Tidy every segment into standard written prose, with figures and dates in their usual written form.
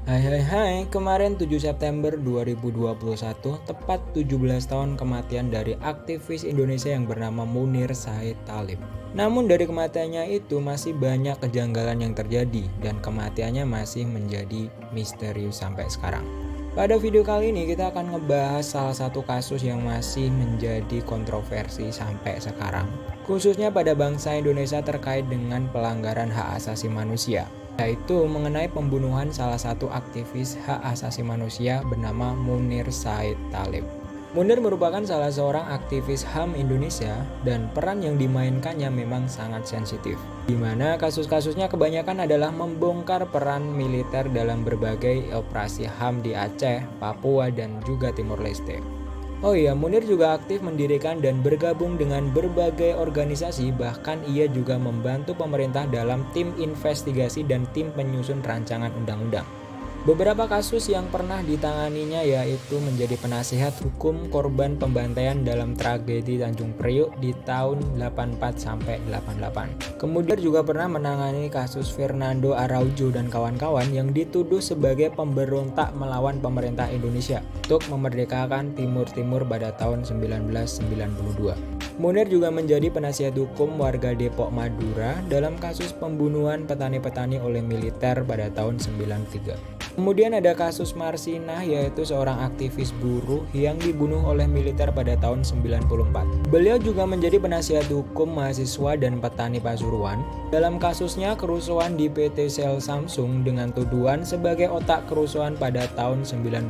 Hai hai hai, kemarin 7 September 2021, tepat 17 tahun kematian dari aktivis Indonesia yang bernama Munir Said Thalib. Namun dari kematiannya itu masih banyak kejanggalan yang terjadi dan kematiannya masih menjadi misterius sampai sekarang. Pada video kali ini kita akan ngebahas salah satu kasus yang masih menjadi kontroversi sampai sekarang, khususnya pada bangsa Indonesia terkait dengan pelanggaran hak asasi manusia, yaitu mengenai pembunuhan salah satu aktivis hak asasi manusia bernama Munir Said Thalib. Munir merupakan salah seorang aktivis HAM Indonesia dan peran yang dimainkannya memang sangat sensitif, di mana kasus-kasusnya kebanyakan adalah membongkar peran militer dalam berbagai operasi HAM di Aceh, Papua, dan juga Timor Leste. Oh iya, Munir juga aktif mendirikan dan bergabung dengan berbagai organisasi, bahkan ia juga membantu pemerintah dalam tim investigasi dan tim penyusun rancangan undang-undang. Beberapa kasus yang pernah ditanganinya yaitu menjadi penasihat hukum korban pembantaian dalam tragedi Tanjung Priuk di tahun 84 sampai 88. Kemudian juga pernah menangani kasus Fernando Araujo dan kawan-kawan yang dituduh sebagai pemberontak melawan pemerintah Indonesia untuk memerdekakan Timur Timur pada tahun 1992. Munir juga menjadi penasihat hukum warga Depok Madura dalam kasus pembunuhan petani-petani oleh militer pada tahun 93. Kemudian ada kasus Marsinah, yaitu seorang aktivis buruh yang dibunuh oleh militer pada tahun 94. Beliau juga menjadi penasihat hukum mahasiswa dan petani Pasuruan dalam kasusnya kerusuhan di PT Sel Samsung dengan tuduhan sebagai otak kerusuhan pada tahun 95.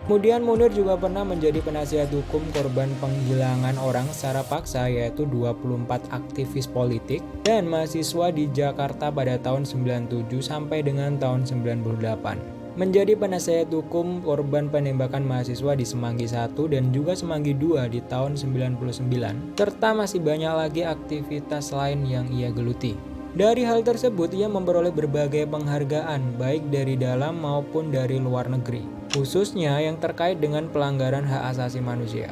Kemudian Munir juga pernah menjadi penasihat hukum korban penghilangan orang secara paksa, yaitu 24 aktivis politik dan mahasiswa di Jakarta pada tahun 97 sampai dengan tahun 98. Menjadi penasihat hukum korban penembakan mahasiswa di Semanggi 1 dan juga Semanggi 2 di tahun 99, serta masih banyak lagi aktivitas lain yang ia geluti. Dari hal tersebut, ia memperoleh berbagai penghargaan baik dari dalam maupun dari luar negeri, khususnya yang terkait dengan pelanggaran hak asasi manusia.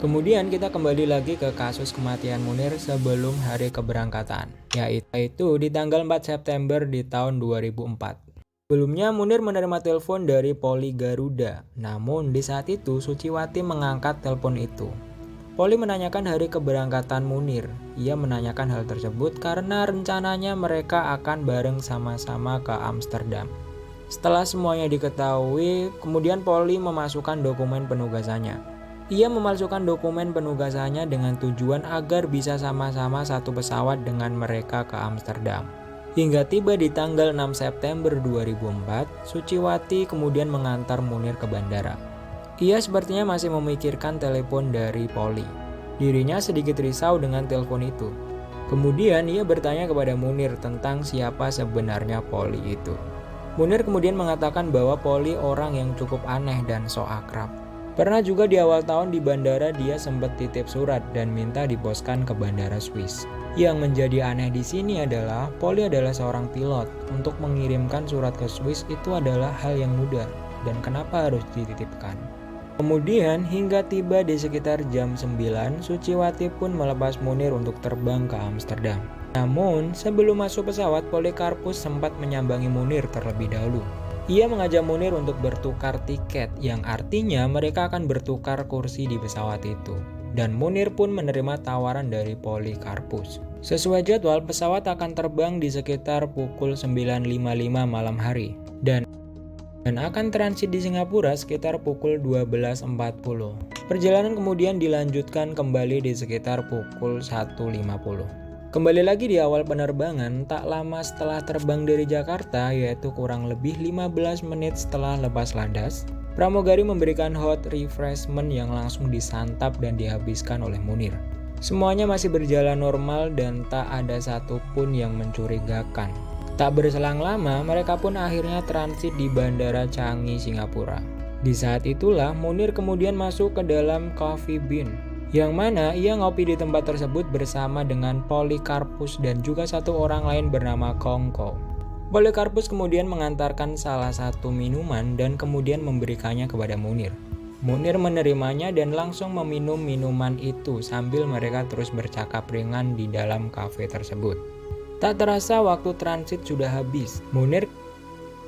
Kemudian kita kembali lagi ke kasus kematian Munir sebelum hari keberangkatan, yaitu di tanggal 4 September di tahun 2004. Sebelumnya Munir menerima telepon dari Poli Garuda, namun di saat itu Suciwati mengangkat telepon itu. Poli menanyakan hari keberangkatan Munir. Ia menanyakan hal tersebut karena rencananya mereka akan bareng sama-sama ke Amsterdam. Setelah semuanya diketahui, kemudian Poli memasukkan dokumen penugasannya. Ia memasukkan dokumen penugasannya dengan tujuan agar bisa sama-sama satu pesawat dengan mereka ke Amsterdam. Hingga tiba di tanggal 6 September 2004, Suciwati kemudian mengantar Munir ke bandara. Ia sepertinya masih memikirkan telepon dari Poli. Dirinya sedikit risau dengan telepon itu. Kemudian ia bertanya kepada Munir tentang siapa sebenarnya Poli itu. Munir kemudian mengatakan bahwa Poli orang yang cukup aneh dan sok akrab. Pernah juga di awal tahun di bandara dia sempat titip surat dan minta diposkan ke bandara Swiss. Yang menjadi aneh di sini adalah Poli adalah seorang pilot. Untuk mengirimkan surat ke Swiss itu adalah hal yang mudah dan kenapa harus dititipkan. Kemudian hingga tiba di sekitar jam 9, Suciwati pun melepas Munir untuk terbang ke Amsterdam. Namun sebelum masuk pesawat, Polikarpus sempat menyambangi Munir terlebih dahulu. Ia mengajak Munir untuk bertukar tiket, yang artinya mereka akan bertukar kursi di pesawat itu. Dan Munir pun menerima tawaran dari Polikarpus. Sesuai jadwal, pesawat akan terbang di sekitar pukul 9.55 malam hari. Dan akan transit di Singapura sekitar pukul 12.40. Perjalanan kemudian dilanjutkan kembali di sekitar pukul 1.50. Kembali lagi di awal penerbangan, tak lama setelah terbang dari Jakarta, yaitu kurang lebih 15 menit setelah lepas landas, pramugari memberikan hot refreshment yang langsung disantap dan dihabiskan oleh Munir. Semuanya masih berjalan normal dan tak ada satupun yang mencurigakan. Tak berselang lama, mereka pun akhirnya transit di Bandara Changi, Singapura. Di saat itulah Munir kemudian masuk ke dalam Coffee Bean, yang mana ia ngopi di tempat tersebut bersama dengan Polikarpus dan juga satu orang lain bernama Kongko. Polikarpus kemudian mengantarkan salah satu minuman dan kemudian memberikannya kepada Munir. Munir menerimanya dan langsung meminum minuman itu sambil mereka terus bercakap ringan di dalam kafe tersebut. Tak terasa waktu transit sudah habis. Munir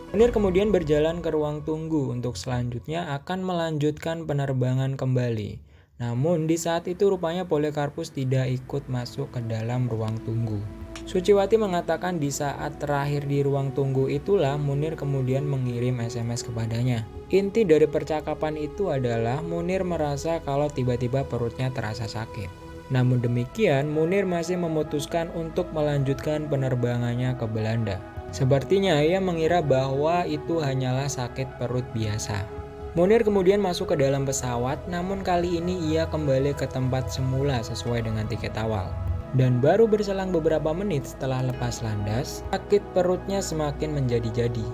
Munir kemudian berjalan ke ruang tunggu untuk selanjutnya akan melanjutkan penerbangan kembali. Namun di saat itu rupanya Polikarpus tidak ikut masuk ke dalam ruang tunggu. Suciwati mengatakan di saat terakhir di ruang tunggu itulah Munir kemudian mengirim SMS kepadanya. Inti dari percakapan itu adalah Munir merasa kalau tiba-tiba perutnya terasa sakit. Namun demikian, Munir masih memutuskan untuk melanjutkan penerbangannya ke Belanda. Sepertinya ia mengira bahwa itu hanyalah sakit perut biasa. Munir kemudian masuk ke dalam pesawat, namun kali ini ia kembali ke tempat semula sesuai dengan tiket awal. Dan baru berselang beberapa menit setelah lepas landas, sakit perutnya semakin menjadi-jadi.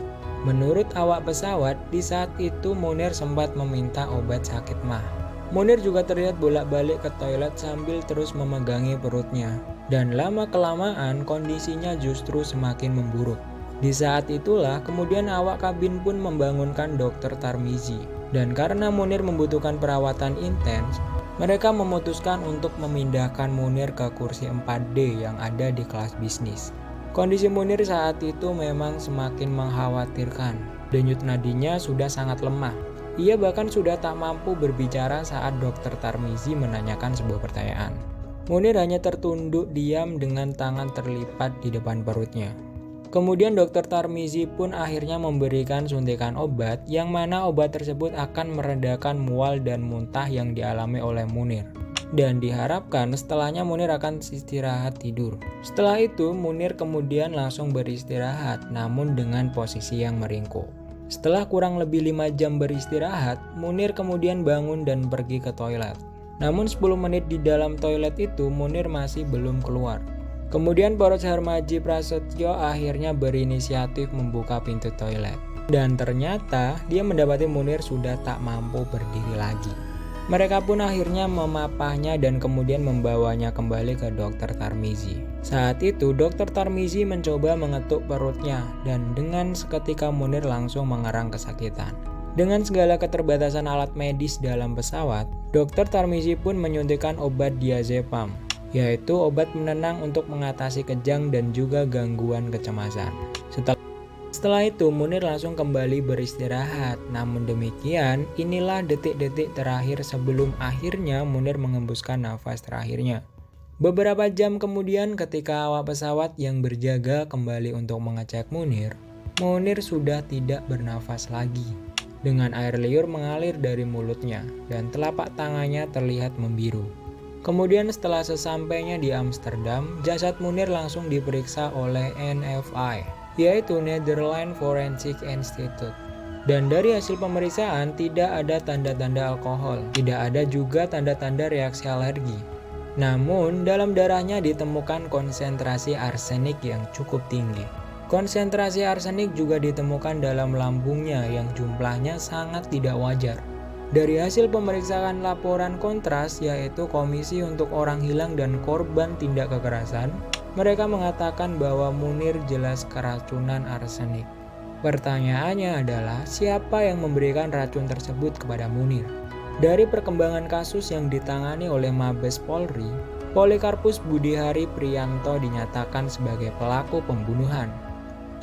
Menurut awak pesawat, di saat itu Munir sempat meminta obat sakit mah. Munir juga terlihat bolak-balik ke toilet sambil terus memegangi perutnya. Dan lama-kelamaan kondisinya justru semakin memburuk. Di saat itulah kemudian awak kabin pun membangunkan Dr. Tarmizi. Dan karena Munir membutuhkan perawatan intens, mereka memutuskan untuk memindahkan Munir ke kursi 4D yang ada di kelas bisnis. Kondisi Munir saat itu memang semakin mengkhawatirkan. Denyut nadinya sudah sangat lemah. Ia bahkan sudah tak mampu berbicara saat Dr. Tarmizi menanyakan sebuah pertanyaan. Munir hanya tertunduk diam dengan tangan terlipat di depan perutnya. Kemudian Dr. Tarmizi pun akhirnya memberikan suntikan obat yang mana obat tersebut akan meredakan mual dan muntah yang dialami oleh Munir. Dan diharapkan setelahnya Munir akan istirahat tidur. Setelah itu Munir kemudian langsung beristirahat namun dengan posisi yang meringkuk. Setelah kurang lebih 5 jam beristirahat, Munir kemudian bangun dan pergi ke toilet. Namun 10 menit di dalam toilet itu Munir masih belum keluar. Kemudian Poros Harmaji Prasetyo akhirnya berinisiatif membuka pintu toilet. Dan ternyata dia mendapati Munir sudah tak mampu berdiri lagi. Mereka pun akhirnya memapahnya dan kemudian membawanya kembali ke Dr. Tarmizi. Saat itu Dr. Tarmizi mencoba mengetuk perutnya dan dengan seketika Munir langsung mengerang kesakitan. Dengan segala keterbatasan alat medis dalam pesawat, Dr. Tarmizi pun menyuntikkan obat diazepam, yaitu obat menenang untuk mengatasi kejang dan juga gangguan kecemasan. Setelah itu Munir langsung kembali beristirahat. Namun demikian, inilah detik-detik terakhir sebelum akhirnya Munir mengembuskan nafas terakhirnya. Beberapa jam kemudian ketika awak pesawat yang berjaga kembali untuk mengecek Munir sudah tidak bernafas lagi. Dengan air liur mengalir dari mulutnya dan telapak tangannya terlihat membiru. Kemudian setelah sesampainya di Amsterdam, jasad Munir langsung diperiksa oleh NFI, yaitu Netherlands Forensic Institute. Dan dari hasil pemeriksaan tidak ada tanda-tanda alkohol, tidak ada juga tanda-tanda reaksi alergi. Namun dalam darahnya ditemukan konsentrasi arsenik yang cukup tinggi. Konsentrasi arsenik juga ditemukan dalam lambungnya yang jumlahnya sangat tidak wajar. Dari hasil pemeriksaan laporan kontras yaitu Komisi untuk Orang Hilang dan Korban Tindak Kekerasan, mereka mengatakan bahwa Munir jelas keracunan arsenik. Pertanyaannya adalah siapa yang memberikan racun tersebut kepada Munir? Dari perkembangan kasus yang ditangani oleh Mabes Polri, Polikarpus Budihari Priyanto dinyatakan sebagai pelaku pembunuhan.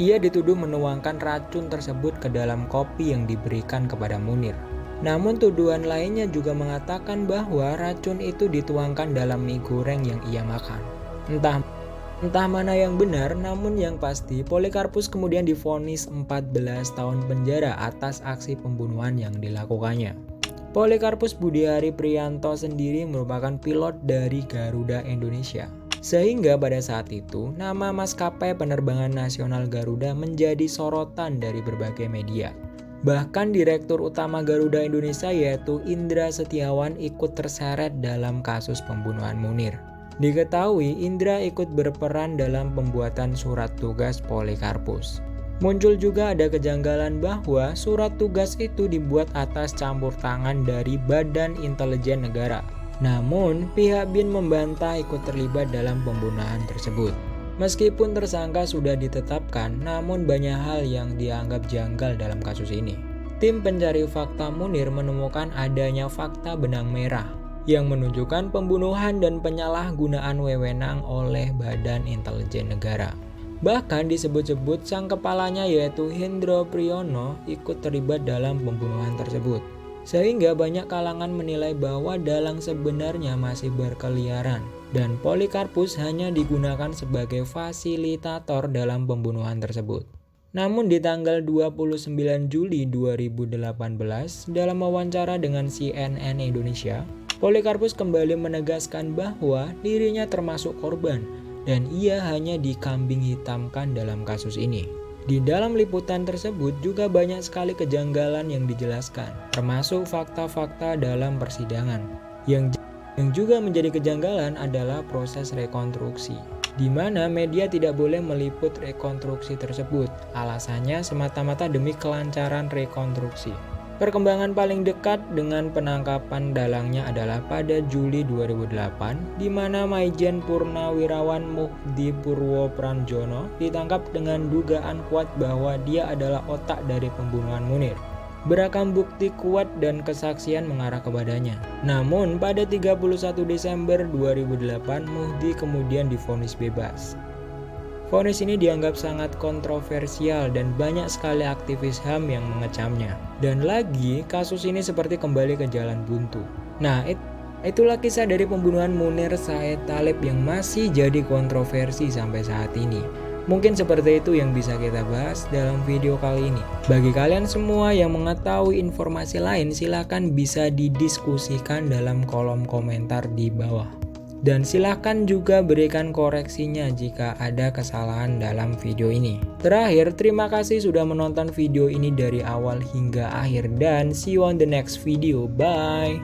Ia dituduh menuangkan racun tersebut ke dalam kopi yang diberikan kepada Munir. Namun tuduhan lainnya juga mengatakan bahwa racun itu dituangkan dalam mie goreng yang ia makan. Entah mana yang benar, namun yang pasti Polikarpus kemudian divonis 14 tahun penjara atas aksi pembunuhan yang dilakukannya. Polikarpus Budihari Priyanto sendiri merupakan pilot dari Garuda Indonesia. Sehingga pada saat itu, nama maskapai penerbangan nasional Garuda menjadi sorotan dari berbagai media. Bahkan Direktur Utama Garuda Indonesia yaitu Indra Setiawan ikut terseret dalam kasus pembunuhan Munir. Diketahui Indra ikut berperan dalam pembuatan surat tugas Polikarpus. Muncul juga ada kejanggalan bahwa surat tugas itu dibuat atas campur tangan dari Badan Intelijen Negara. Namun, pihak BIN membantah ikut terlibat dalam pembunuhan tersebut. Meskipun tersangka sudah ditetapkan, namun banyak hal yang dianggap janggal dalam kasus ini. Tim pencari fakta Munir menemukan adanya fakta benang merah yang menunjukkan pembunuhan dan penyalahgunaan wewenang oleh Badan Intelijen Negara. Bahkan disebut-sebut sang kepalanya yaitu Hendro Priyono ikut terlibat dalam pembunuhan tersebut. Sehingga banyak kalangan menilai bahwa dalang sebenarnya masih berkeliaran dan Polikarpus hanya digunakan sebagai fasilitator dalam pembunuhan tersebut. Namun di tanggal 29 Juli 2018 dalam wawancara dengan CNN Indonesia, Polikarpus kembali menegaskan bahwa dirinya termasuk korban dan ia hanya dikambing hitamkan dalam kasus ini. Di dalam liputan tersebut juga banyak sekali kejanggalan yang dijelaskan, termasuk fakta-fakta dalam persidangan. Yang juga menjadi kejanggalan adalah proses rekonstruksi, di mana media tidak boleh meliput rekonstruksi tersebut. Alasannya semata-mata demi kelancaran rekonstruksi. Perkembangan paling dekat dengan penangkapan dalangnya adalah pada Juli 2008, di mana Maijen Purnawirawan Muhdi Purwo Pranjono ditangkap dengan dugaan kuat bahwa dia adalah otak dari pembunuhan Munir. Beragam bukti kuat dan kesaksian mengarah kepadanya. Namun pada 31 Desember 2008, Muhdi kemudian divonis bebas. Vonis ini dianggap sangat kontroversial dan banyak sekali aktivis HAM yang mengecamnya. Dan lagi, kasus ini seperti kembali ke jalan buntu. Nah, itulah kisah dari pembunuhan Munir Said Thalib yang masih jadi kontroversi sampai saat ini. Mungkin seperti itu yang bisa kita bahas dalam video kali ini. Bagi kalian semua yang mengetahui informasi lain, silahkan bisa didiskusikan dalam kolom komentar di bawah. Dan silahkan juga berikan koreksinya jika ada kesalahan dalam video ini. Terakhir, terima kasih sudah menonton video ini dari awal hingga akhir dan see you on the next video. Bye!